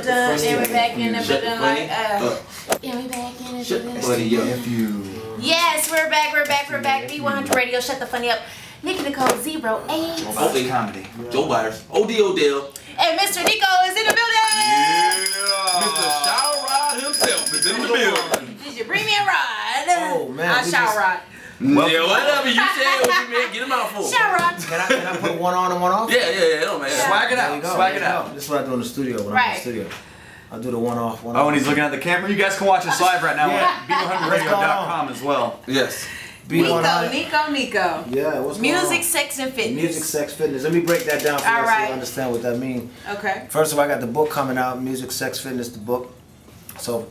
And we back in the building like, and we back in the building. Yes, we're back. B100 Radio, shut the funny up. Nikko 08. Comedy. Joe Byers. Odell. And Mr. Nikko is in the building. Yeah. Mr. Shower Rod himself is in the building. Did you bring me a rod? Oh man. Shower Rod. Yeah, whatever you said, what you meant, get him out for. Shower Rod. Can I put one on and one off? Yeah, man. Swag it out. Swag it out. This is what I do in the studio when I'm in the studio. I do the one off. Oh, and he's looking at the camera. You guys can watch us live right now at B100radio.com as well. Yes. Nikko. Yeah, what's Music, going on? sex, and fitness. Music, sex, fitness. Let me break that down for you so you understand what that means. Okay. First of all, I got the book coming out, Music, Sex, Fitness, the book. So,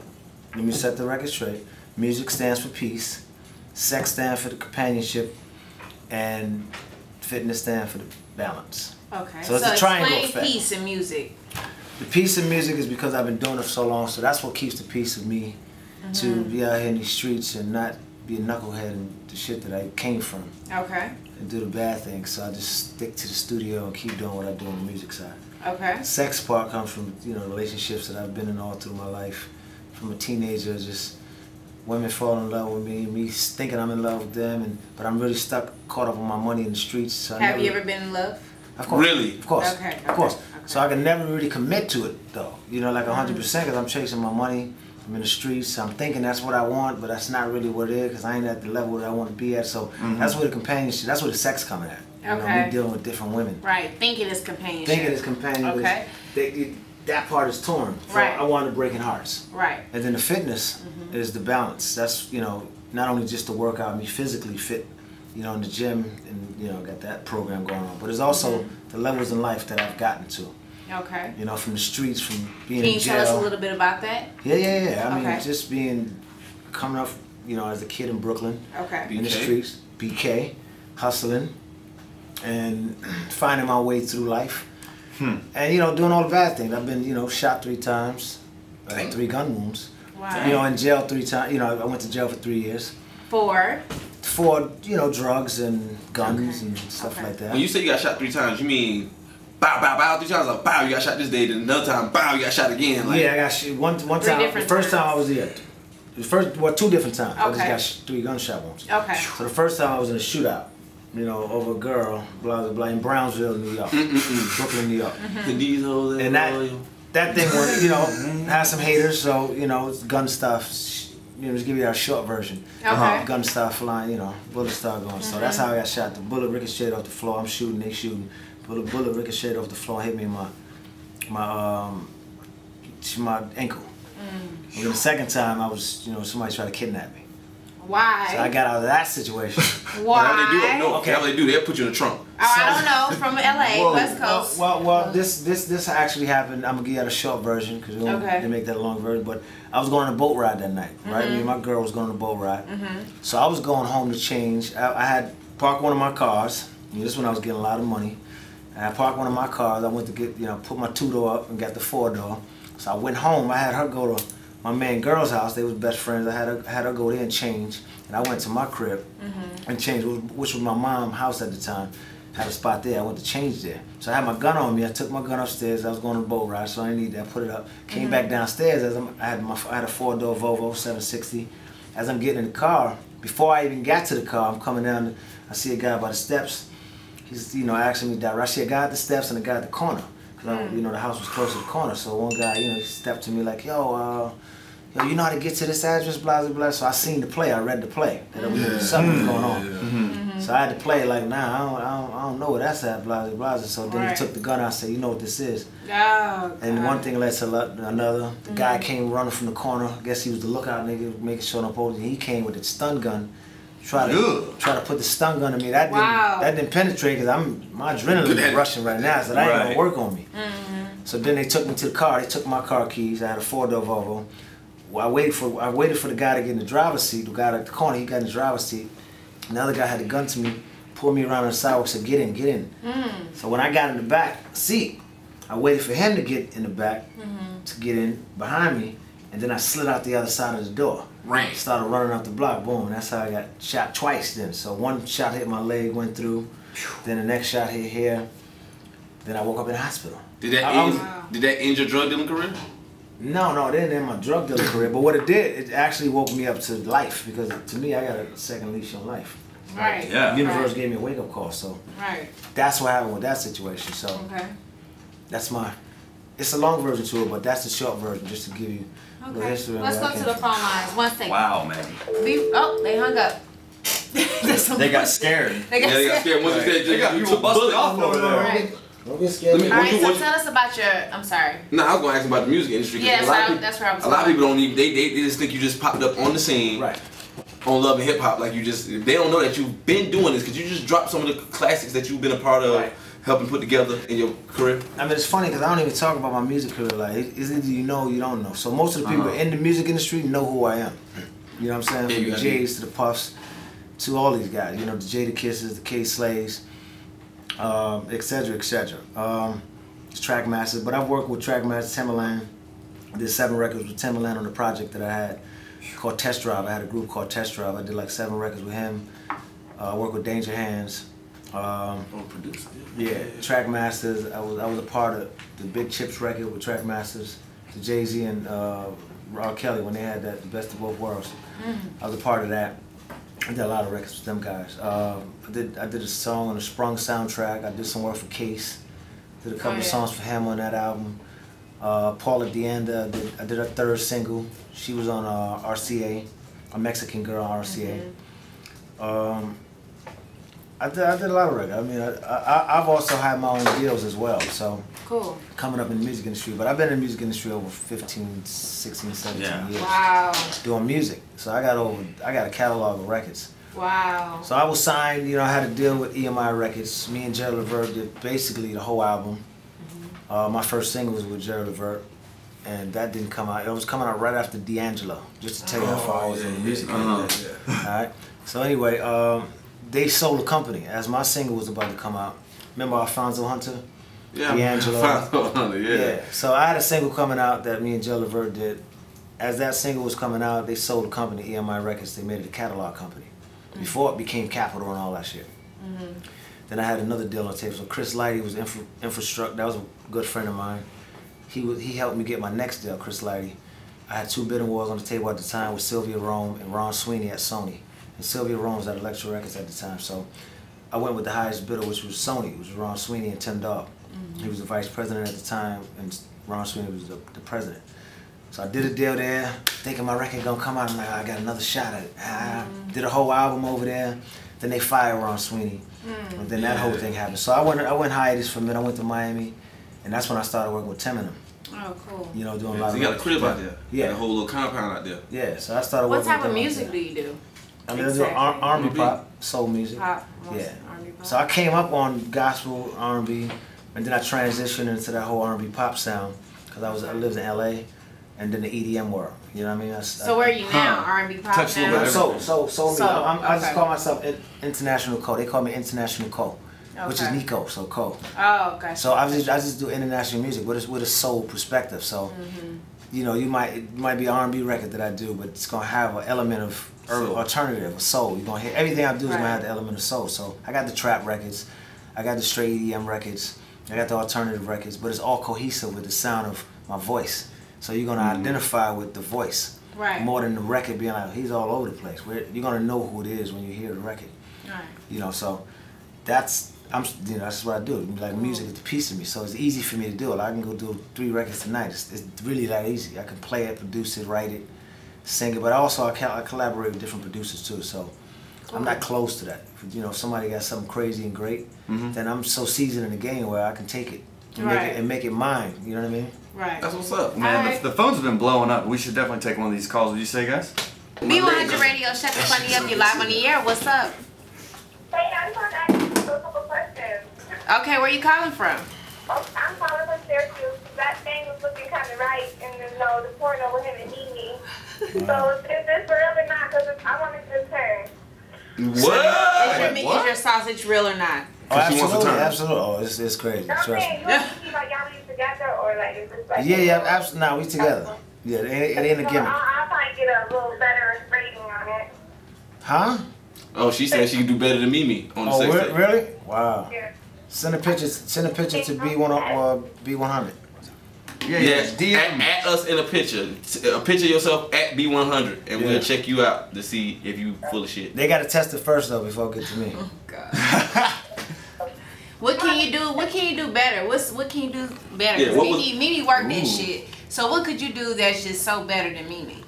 let me set the record straight. Music stands for peace, sex stands for the companionship, and fitness stands for the balance. Okay. So it's a triangle effect. Peace in music. The peace in music is because I've been doing it for so long, so that's what keeps the peace of me to be out here in these streets and not be a knucklehead and the shit that I came from. Okay. And do the bad things. So I just stick to the studio and keep doing what I do on the music side. Okay. The sex part comes from, relationships that I've been in all through my life. From a teenager, just women fall in love with me thinking I'm in love with them, but I'm really caught up on my money in the streets. So Have you ever been in love? Of course. Really? Of course. Okay. Of course. Okay. So I can never really commit to it though. Like 100% because I'm chasing my money. I'm in the streets. I'm thinking that's what I want, but that's not really what it is because I ain't at the level that I want to be at. So that's where the companionship, that's where the sex coming at. Me dealing with different women. Right. Thinking it's companionship. Thinking it's companionship. Okay. That part is torn. So I wanted to break in hearts. Right. And then the fitness is the balance. That's, not only just to work out, me physically fit, in the gym and, got that program going on. But it's also the levels in life that I've gotten to. Okay. From the streets, from being Can in you jail. tell us a little bit about that? Yeah. I mean, just coming up, as a kid in Brooklyn. Okay. In the streets, BK, hustling, and finding my way through life. And, doing all the bad things. I've been, shot 3 times. I had 3 gun wounds. Wow. In jail 3 times. I went to jail for 3 years. For, drugs and guns and stuff like that. When you say you got shot 3 times, you mean bow, bow, bow 3 times? Like, bow, you got shot this day, then another time, bow, you got shot again. Like, yeah, I got shot one time. The first time I was here. The 2 different times. I just got 3 gunshot wounds. Okay. So the first time I was in a shootout. Over a girl, blah, blah, in Brownsville, New York. Brooklyn, New York. And that thing was, had some haters, so, it's gun stuff. Just give you our short version. Okay. Gun stuff flying, bullets start going. So that's how I got shot. The bullet ricocheted off the floor. I'm shooting, they shooting. Bullet ricocheted off the floor, hit me in my ankle. And then the second time, I was, somebody tried to kidnap me. Why? So I got out of that situation. Why? How they do? They'll put you in the trunk. I don't know. From LA, West Coast. Well, this actually happened. I'm gonna give you a short version because they make that a long version. But I was going on a boat ride that night, right? Me and my girl was going on a boat ride. So I was going home to change. I had parked one of my cars. This is when I was getting a lot of money. And I parked one of my cars. I went to get, put my 2-door up and got the 4-door. So I went home. I had her go to my man girl's house. They was best friends. I had her go there and change, and I went to my crib and changed, which was my mom's house at the time. Had a spot there. I went to change there. So I had my gun on me. I took my gun upstairs. I was going on a boat ride, so I didn't need that. I put it up. Came back downstairs. I had a 4-door Volvo 760. As I'm getting in the car, before I even got to the car, I'm coming down. I see a guy by the steps. He's asking me direction. I see a guy at the steps and a guy at the corner. Cause the house was close to the corner. So one guy, he stepped to me like, yo, you know how to get to this address, blah, blah, blah. So I seen the play, I read the play, that something was going on. So I had to play like, nah, I don't know where that's at, blah, blah, blah. So then he took the gun out and said, you know what this is. Oh, and one thing led to another. The guy came running from the corner. I guess he was the lookout nigga, making sure no police. He came with a stun gun. Try to put the stun gun in me. That didn't penetrate because my adrenaline is rushing right now, so that ain't gonna work on me. So then they took me to the car. They took my car keys. I had a 4-door Volvo. Well, I waited for the guy to get in the driver's seat. The guy at the corner, he got in the driver's seat. Another guy had a gun to me, pulled me around on the sidewalk, said, "Get in, get in." So when I got in the back seat, I waited for him to get in the back to get in behind me, and then I slid out the other side of the door. Started running out the block, boom. That's how I got shot twice then. So one shot hit my leg, went through. Then the next shot hit here. Then I woke up in the hospital. Did that end your drug dealing career? No, it didn't end my drug dealer career. But what it did, it actually woke me up to life because to me, I got a second leash on life. Right. Yeah. The universe gave me a wake up call, so that's what happened with that situation. So that's my. It's a long version to it, but that's the short version, just to give you a little history. Let's go to the phone lines. 1 second. Wow, man. Oh, they hung up. They got scared. They got scared. Once they got people busted off over there. Right. Don't get scared. All right, so tell us about your. I'm sorry. No, I was going to ask about the music industry. Yeah, that's where I was. A lot of people don't even. They just think you just popped up on the scene. Right. On Love and Hip Hop, like you just, they don't know that you've been doing this because you just dropped some of the classics that you've been a part of, helping put together in your career. I mean, it's funny because I don't even talk about my music career. Like, it's either you know or you don't know. So most of the people in the music industry know who I am. You know what I'm saying? From the J's to the Puffs to all these guys. You know, the Jada Kisses, the K Slays, etc., etc. Trackmasters, but I've worked with Trackmaster Timbaland. I did 7 records with Timbaland on the project that I had called Test Drive. I had a group called Test Drive. I did like 7 records with him. I worked with Danger Hands. Producer. Yeah, Trackmasters. I was a part of the Big Chips record with Trackmasters. The Jay-Z and R. Kelly when they had that, the Best of Both Worlds. I was a part of that. I did a lot of records with them guys. I did a song on the Sprung soundtrack. I did some work for Case. Did a couple of songs for him on that album. Paula Deanda, I did her 3rd single. She was on RCA, a Mexican girl on RCA. I did a lot of records. I mean, I've also had my own deals as well. So coming up in the music industry, but I've been in the music industry over 15, 16, 17 years. Wow. Doing music. So I got a catalog of records. Wow. So I was signed, you know, I had to deal with EMI Records. Me and Jerry Levert did basically the whole album. My first single was with Jerry Levert, and that didn't come out. It was coming out right after D'Angelo, just to tell you how far I was in the music. Alright. So anyway, they sold the company as my single was about to come out. Remember Alfonso Hunter? Yeah. D'Angelo. Alfonso Hunter, yeah. So I had a single coming out that me and Jerry Levert did. As that single was coming out, they sold the company, EMI Records. They made it a catalog company. Before it became Capitol and all that shit. Then I had another deal on tape. So Chris Lighty was infrastructure. That was a good friend of mine. He helped me get my next deal, Chris Lighty. I had 2 bidding wars on the table at the time with Sylvia Rome and Ron Sweeney at Sony. And Sylvia Rome was at Elektra Records at the time. So I went with the highest bidder, which was Sony, which was Ron Sweeney and Tim Dog. He was the vice president at the time, and Ron Sweeney was the president. So I did a deal there, thinking my record gonna come out. I'm like, I got another shot at it. I did a whole album over there. Then they fired Ron Sweeney. And then that whole thing happened. So I went hiatus from it. I went to Miami, and that's when I started working with Tim and them. Oh, cool. You know, doing a lot of. So you got a crib out there. Yeah. Got a whole little compound out there. Yeah. So I started What working. type of music do you do? I mean, I do R&B pop, soul music. Pop. Yeah. R&B pop. So I came up on gospel R&B, and then I transitioned into that whole R&B pop sound because I lived in LA. And then the EDM world, you know what I mean? So where are you now? R&B pop Touch a little now? bit. So me. I just call myself International Co. They call me International Co, which is Nikko, so Co. Oh, okay. So I just do international music with a soul perspective. So, you know, it might be an R&B record that I do, but it's gonna have an element of alternative, a soul. You're gonna hear everything I do is gonna have the element of soul. So I got the trap records, I got the straight EDM records, I got the alternative records, but it's all cohesive with the sound of my voice. So you're gonna identify with the voice more than the record being like he's all over the place. You're gonna know who it is when you hear the record. Right. You know, so that's what I do. Like music is a piece of me, so it's easy for me to do it. I can go do 3 records tonight. It's really that easy. I can play it, produce it, write it, sing it, but also I collaborate with different producers too. So I'm not close to that. You know, if somebody got something crazy and great, then I'm so seasoned in the game where I can take it and make it mine. You know what I mean? Right. That's what's up. Man, the phones have been blowing up. We should definitely take one of these calls. Would you say, guys? B100 Radio, shut the funny up. You live on the air. What's up? Hey, I'm calling to ask you a couple questions. Okay, where you calling from? Oh, I'm calling from Syracuse. That thing was looking kind of right in the porno with him and Nene. So is this real or not? Because I want to just turn. What? Is your sausage real or not? Oh, absolutely, absolutely. Oh, it's crazy. No, I'm saying, you want to see like y'all be together or like is this like? Yeah, absolutely. No, we together. Yeah, it ain't a gimmick. I'll probably get a little better rating on it. Huh? Oh, she said she can do better than Mimi on the sex tape. Really? Wow. Yeah. Send a picture to B100. DM. At us in a picture of yourself at B100, and we'll check you out to see if you full of shit. They gotta test it first though before it gets to me. Oh God. What can you do? What can you do better? What can you do better? Yeah, Mimi worked that shit. So what could you do that's just so better than Mimi?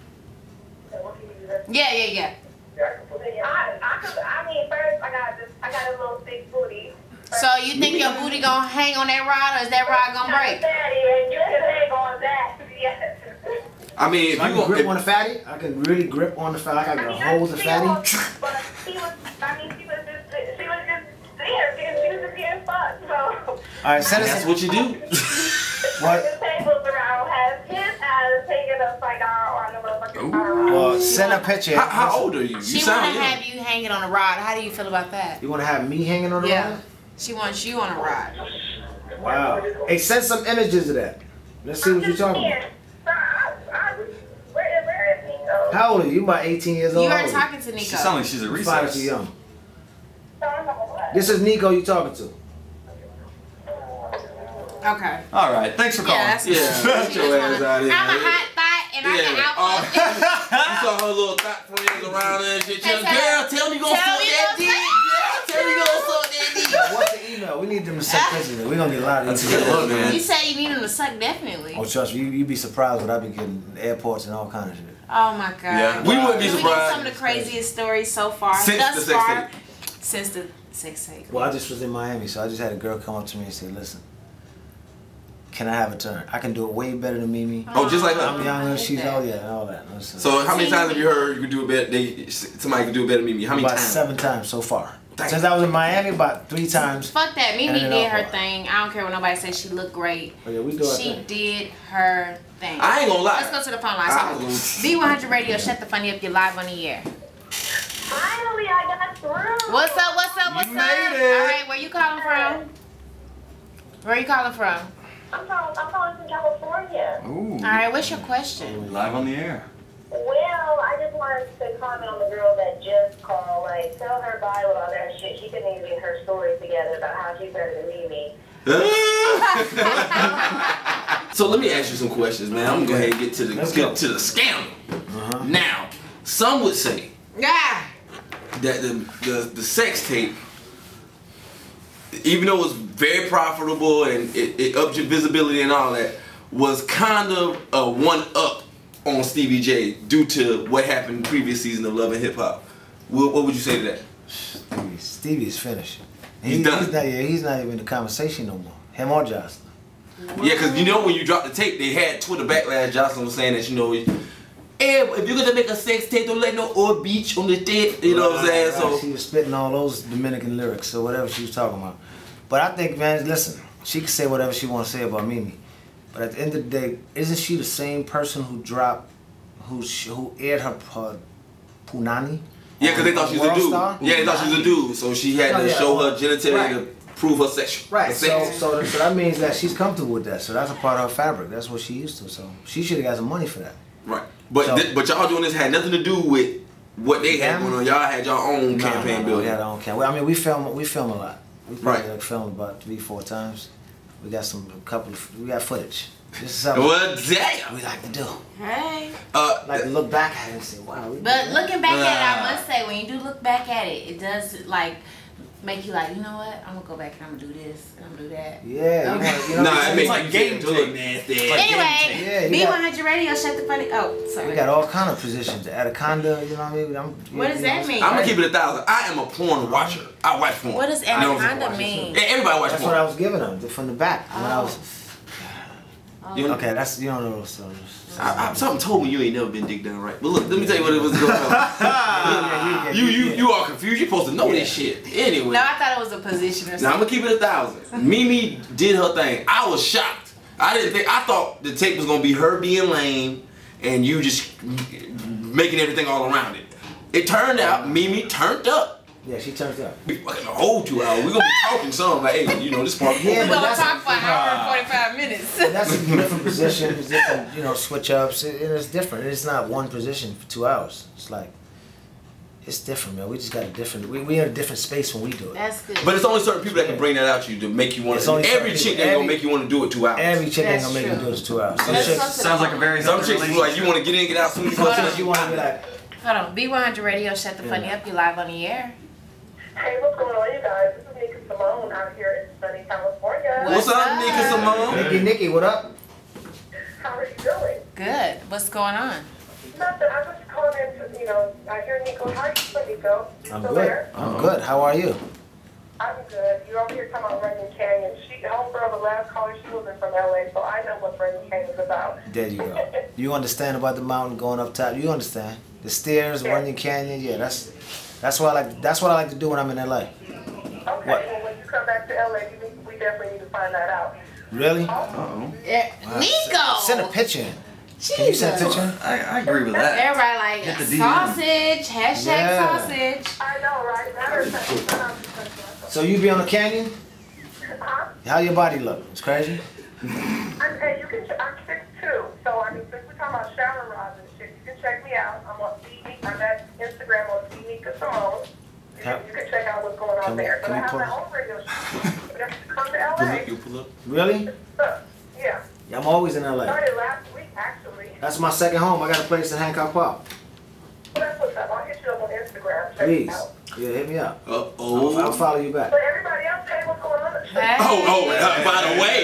Yeah. I mean, first I got a little thick booty. So you think your booty gonna hang on that rod, or is that rod gonna break? And you can hang on that. Yes. I mean, if so you I can grip on the fatty. I can really grip on the fatty. Like I can hold the fatty. But she was just getting fucked. So. All right, that's what you do. What? The tables around has his ass taking us like on the motherfucking rod. Well, send a picture. How old are you? She wanna have you hanging on a rod. How do you feel about that? You wanna have me hanging on the rod? She wants you on a rod. Wow. Hey, send some images of that. Let's see what you're talking about. Where is Nikko? How old are you? You about 18 years old. You are talking to Nikko. She sounds like she's a recess. Too young. This is Nikko you talking to. Okay. All right. Thanks for calling. Get your ass out of here. I'm a hot thought, and I can outfit. You saw her little thought friends around and shit. Girl, tell me you gonna suck that dick. Tell me you gonna suck that dick. What's the email? We need them to suck pictures. We're gonna get a lot of emails. Man. You say you need them to suck, definitely. Oh, trust me, you'd be surprised what I've been getting in airports and all kinds of shit. Oh my God. Yeah, we wouldn't be surprised. We get some of the craziest stories so far. Since the sex tape. Well, I just was in Miami, so I just had a girl come up to me and say, listen, can I have a turn? I can do it way better than Mimi. Oh, just like her. I'm younger, she's all that. Listen. So how many times have you heard you can do it better? Somebody can do it better than Mimi. How many about times? 7 times so far. Dang. Since I was in Miami, about 3 times. Fuck that. Mimi did her thing. I don't care what nobody says. She looked great. Oh, yeah, we do our she thing. did her thing. I ain't gonna lie. Let's go to the phone line. B100 Radio, shut the funny up. You're live on the air. Finally, I got through. What's up? You made it. All right, where you calling from? Where are you calling from? I'm calling from California. Ooh. All right, what's your question? Live on the air. Well, I just wanted to comment on the girl that just called. Like, tell her bye with all that shit. She couldn't even get her story together about how she's better than Mimi. So let me ask you some questions, man. I'm gonna go ahead and get to the scandal. Now, some would say that the sex tape, even though it was very profitable and it upped your visibility and all that, was kind of a one-up on Stevey J due to what happened in the previous season of Love and Hip Hop. What would you say to that? Stevie's finished. He's done. He's not even in the conversation no more. Him or Jocelyn. Yeah, because you know when you dropped the tape, they had Twitter backlash. Jocelyn was saying that, you know, hey, if you're gonna make a sex tape, don't let no old beach on the tape. You know what I'm saying? So she was spitting all those Dominican lyrics or whatever she was talking about. But I think, man, listen, she can say whatever she wants to say about Mimi. But at the end of the day, isn't she the same person who aired her Punani? yeah, because they thought she was a dude. Star? Yeah, they thought she was a dude, so she had to show her genitalia to prove her sex. Right. So that means that she's comfortable with that. So that's a part of her fabric. That's what she used to. So she should have got some money for that. Right. But but y'all doing this had nothing to do with what they had going on. Y'all had your own campaign building. We had our own campaign. I mean, we film a lot. We probably Right. filmed about 3-4 times. We got we got footage. This is Well, something damn. we like to do. Hey. Like to look back at it and say, wow. But looking back at it, I must say, when you do look back at it, it does like make you like, you know what? I'm gonna go back and I'm gonna do this and I'm gonna do that. Yeah. Okay. You know Nah, it makes like you game do it, man. Anyway, you B100 Radio, shut the funny. Oh, sorry. we got all kind of positions. Anaconda, you know what I mean? What does that mean? I'm gonna keep it 1,000. I am a porn watcher. I watch porn. What does anaconda mean? Yeah, everybody watch That's porn. what I was giving them from the back. When I was, okay, you don't know those stories. Something told me you ain't never been digged down right. But look, let me tell you what it was going on. You are confused. You're supposed to know this shit. Anyway. No, I thought it was a position or something. Now I'm gonna keep it 1,000. Mimi did her thing. I was shocked. I thought the tape was gonna be her being lame and you just making everything all around it. It turned out Mimi turned up. Yeah, she turned up. We fucking the whole 2 hours. We're gonna be talking some like, hey, you know, this part. Yeah, We're but gonna talk for an hour and 45 minutes. That's a different position. It's different, switch ups. It's different. It's not one position for 2 hours. It's like It's different, man. We just got a different. We in a different space when we do it. That's good. But it's only certain people that can bring that out to you to make you want to. Every chick ain't gonna make you want to do it 2 hours. Every chick ain't gonna make you do it 2 hours. Sounds like a very. Some chicks like you want to get in, get out soon as you want to be like. Hold on, B100 Radio, shut the funny up. You live on the air. Hey, what's going on, you guys? This is Nikko Simone out here in sunny California. What's up, Nikko Simone? Nikki, what up? How are you doing? Good. What's going on? Nothing. I was calling in to, I hear Nikko. How are you doing, Nikko? I'm good. There? I'm good. How are you? I'm good. You're over here talking about Runyon Canyon. Homegirl, the last caller, she wasn't from LA, so I know what Runyon Canyon's about. There you go. You understand about the mountain going up top. You understand. The stairs, Runyon Canyon, yeah, that's what I like to do when I'm in LA. Okay, well when you come back to LA, we definitely need to find that out. Really? Yeah. Nico! Send a picture in. Can you send a picture? I agree with that. Everybody like sausage, hashtag sausage. I know, right? Matter of fact, so you be on the canyon? huh? How your body look? It's crazy? I'm 6'2", so I mean, since we're talking about shower rods and shit, you can check me out. I'm at Instagram on Nikko Simone. You can check out what's going on there. But I have my own radio show. You have to come to LA. Really? Yeah. I'm always in LA. Started last week, actually. That's my second home. I got a place in Hancock Park. Well, that's what's up. I'll hit you up on Instagram. Check Please. it out. Yeah, hit me up. I'll follow you back. But everybody else, hey, what's going on? By the way,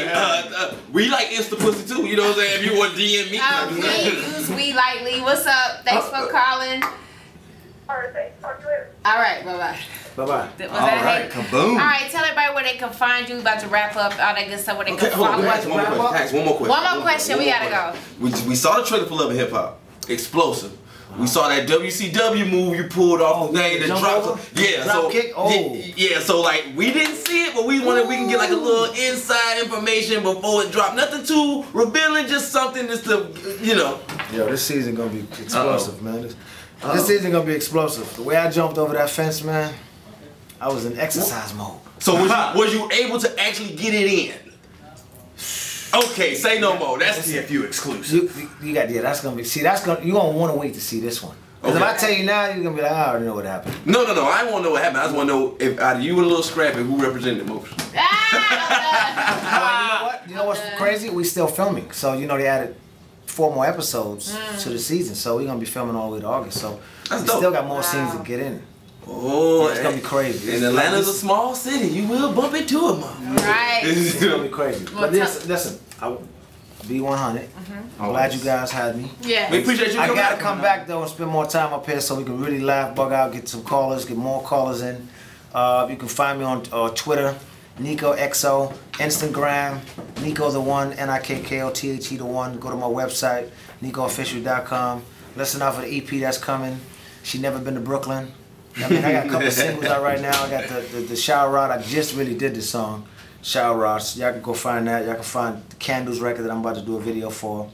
we like Insta pussy too. You know what I'm saying? If you want to DM me. We use we lightly. What's up? Thanks for calling. All right, thanks. Talk to you later. All right, bye-bye. Bye-bye. All right, kaboom. All right, tell everybody where they can find you. We about to wrap up all that good stuff. Where they can Hold on, follow you. one more question. One more question. We gotta go. We saw the trailer for Love and Hip Hop. Explosive. We saw that WCW move you pulled off the thing, the drop. Yeah, drop kick? Yeah, so like we didn't see it, but we can get like a little inside information before it dropped. Nothing too revealing, just something just to, you know. Yo, this season gonna be explosive, man. This season gonna be explosive. The way I jumped over that fence, man, I was in exercise mode. So was you able to actually get it in? Okay, say no more. That's STFU exclusive. You got that's gonna be. See, you gonna want to wait to see this one. Because if I tell you now, you're gonna be like, I already know what happened. No. I won't know what happened. I just want to know if out of you and a little Scrappy, who represented the most. You know what's crazy? We still filming, so they added 4 more episodes to the season, so we're gonna be filming all the way to August. So we still got more scenes to get in. Oh, it's gonna be crazy. And Atlanta's a small city. You will bump into them. Right. It's gonna be crazy. But listen, B100. I'm glad you guys had me. Yeah. We appreciate you. I gotta come back though and spend more time up here so we can really laugh, bug out, get some callers, get more callers in. You can find me on Twitter, Nikko XO, Instagram, Nikko the One, NIKKO the One. Go to my website, NikkoOfficial.com. Listen out for the EP that's coming. She Never Been to Brooklyn. I mean, I got a couple of singles out right now. I got the Shower Rod. I just really did this song, Shower Rod. So y'all can go find that. Y'all can find the Candles record that I'm about to do a video for.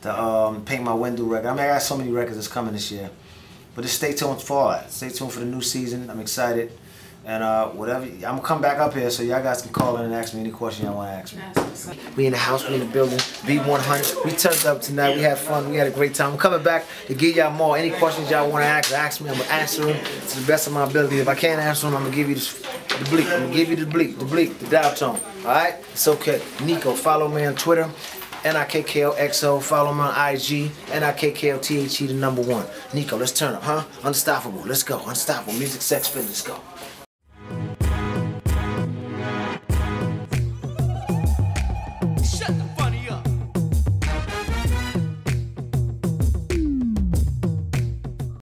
The Paint My Window record. I mean, I got so many records that's coming this year. But just stay tuned for all that. Stay tuned for the new season. I'm excited. And whatever, I'm gonna come back up here so y'all guys can call in and ask me any question y'all wanna ask me. We in the house, we in the building, B100. We turned up tonight, we had fun, we had a great time. I'm coming back to give y'all more. Any questions y'all wanna ask me, I'm gonna answer them to the best of my ability. If I can't answer them, I'm gonna give you the bleep. I'm gonna give you the bleep, the dial tone. Alright? It's okay. Nikko, follow me on Twitter. NIKKOXO, follow me on IG, NIKKOTHE, the #1. Nikko, let's turn up, huh? Unstoppable, let's go. Unstoppable, music, sex, fitness, let's go.